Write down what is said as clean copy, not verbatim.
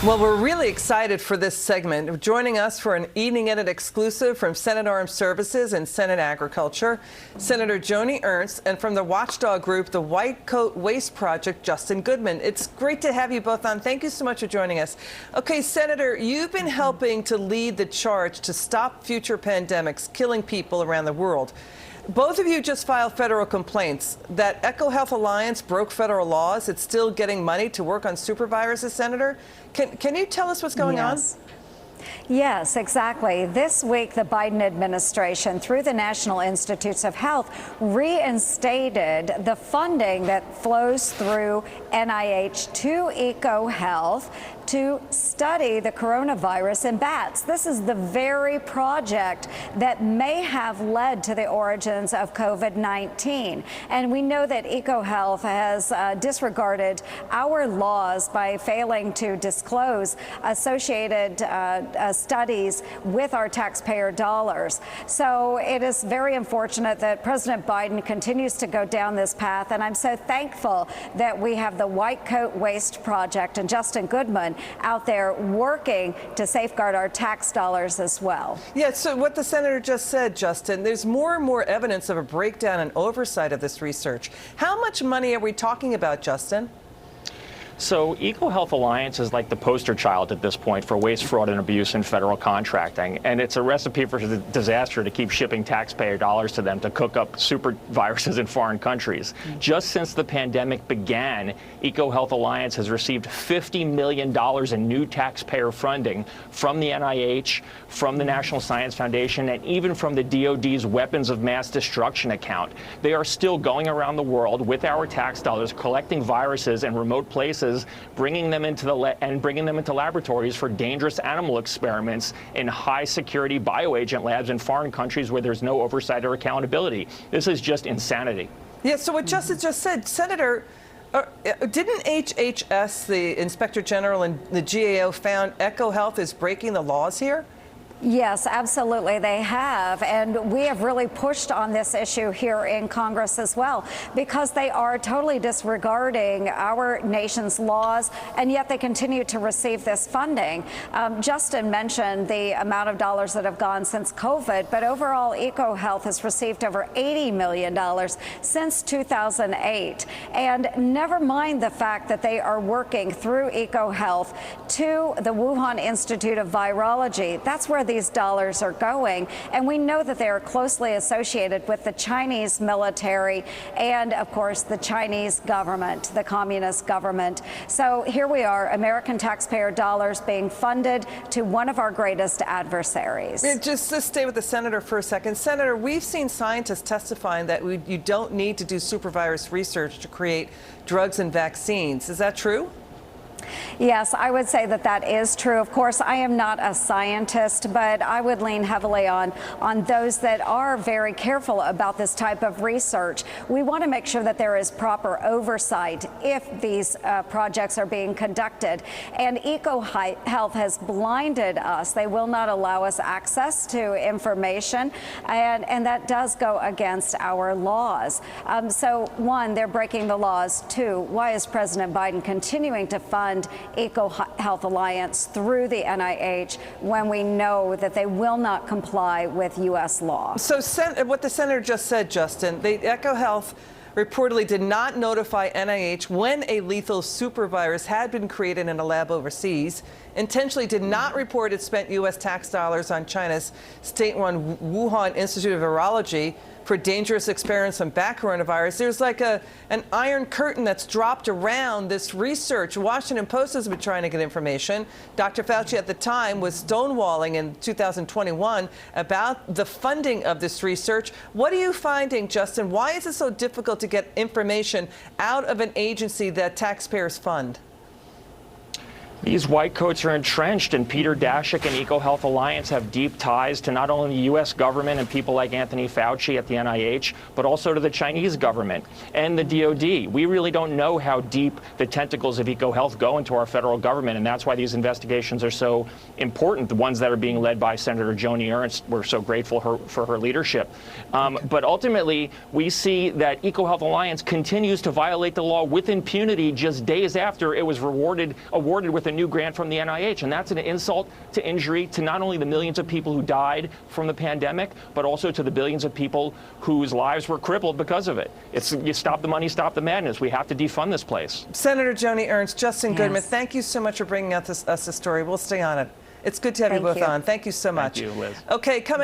Well, we're really excited for this segment. Joining us for an Evening Edit exclusive from Senate Armed Services and Senate Agriculture, Senator Joni Ernst, and from the watchdog group, the White Coat Waste Project, Justin Goodman. It's great to have you both on. Thank you so much for joining us. Okay, Senator, you've been helping to lead the charge to stop future pandemics killing people around the world. Both of you just filed federal complaints that EcoHealth Alliance broke federal laws. It's still getting money to work on superviruses, Senator. Can you tell us what's going on? Yes, exactly. This week, the Biden administration, through the National Institutes of Health, reinstated the funding that flows through NIH to EcoHealth to study the coronavirus in bats. This is the very project that may have led to the origins of COVID-19. And we know that EcoHealth has disregarded our laws by failing to disclose associated studies with our taxpayer dollars. So it is very unfortunate that President Biden continues to go down this path. And I'm so thankful that we have the White Coat Waste Project and Justin Goodman out there working to safeguard our tax dollars as well. Yeah, so what the senator just said, Justin, there's more and more evidence of a breakdown and oversight of this research. How much money are we talking about, Justin? So EcoHealth Alliance is like the poster child at this point for waste, fraud, and abuse in federal contracting. And it's a recipe for disaster to keep shipping taxpayer dollars to them to cook up super viruses in foreign countries. Just since the pandemic began, EcoHealth Alliance has received $50 million in new taxpayer funding from the NIH, from the National Science Foundation, and even from the DoD's Weapons of Mass Destruction account. They are still going around the world with our tax dollars, collecting viruses in remote places, bringing them into laboratories for dangerous animal experiments in high-security bioagent labs in foreign countries where there's no oversight or accountability. This is just insanity. Yeah, so what Justin just said, Senator, didn't HHS, the Inspector General, and the GAO found EcoHealth is breaking the laws here? Yes, absolutely, they have. And we have really pushed on this issue here in Congress as well, because they are totally disregarding our nation's laws, and yet they continue to receive this funding. Justin mentioned the amount of dollars that have gone since COVID, but overall, EcoHealth has received over $80 million since 2008. And never mind the fact that they are working through EcoHealth to the Wuhan Institute of Virology. That's where these dollars are going, and we know that they are closely associated with the Chinese military and, of course, the Chinese government, the communist government. So here we are, American taxpayer dollars being funded to one of our greatest adversaries. Just to stay with the senator for a second. Senator, we've seen scientists testifying that you don't need to do supervirus research to create drugs and vaccines. Is that true? Yes, I would say that that is true. Of course, I am not a scientist, but I would lean heavily on those that are very careful about this type of research. We want to make sure that there is proper oversight if these projects are being conducted. And EcoHealth has blinded us. They will not allow us access to information, and that does go against our laws. So, one, they're breaking the laws. Two, why is President Biden continuing to fund EcoHealth Alliance through the NIH when we know that they will not comply with U.S. law? So what the senator just said, Justin, EcoHealth reportedly did not notify NIH when a lethal supervirus had been created in a lab overseas, intentionally did not report it spent U.S. tax dollars on China's state-run Wuhan Institute of Virology for dangerous experiments on bat coronavirus. There's like an iron curtain that's dropped around this research. Washington Post has been trying to get information. Dr. Fauci at the time was stonewalling in 2021 about the funding of this research. What are you finding, Justin? Why is it so difficult to get information out of an agency that taxpayers fund? These white coats are entrenched, and Peter Daszak and EcoHealth Alliance have deep ties to not only the U.S. government and people like Anthony Fauci at the NIH, but also to the Chinese government and the DoD. We really don't know how deep the tentacles of EcoHealth go into our federal government, and that's why these investigations are so important, the ones that are being led by Senator Joni Ernst. We're so grateful for her leadership. But ultimately, we see that EcoHealth Alliance continues to violate the law with impunity just days after it was awarded with a new grant from the NIH. And that's an insult to injury to not only the millions of people who died from the pandemic, but also to the billions of people whose lives were crippled because of it. It's you stop the money, stop the madness. We have to defund this place. Senator Joni Ernst, Justin Goodman, Yes. thank you so much for bringing us this story. We'll stay on it. It's good to have you Thank both you. on. Thank you so much. Thank you, Liz. Okay, coming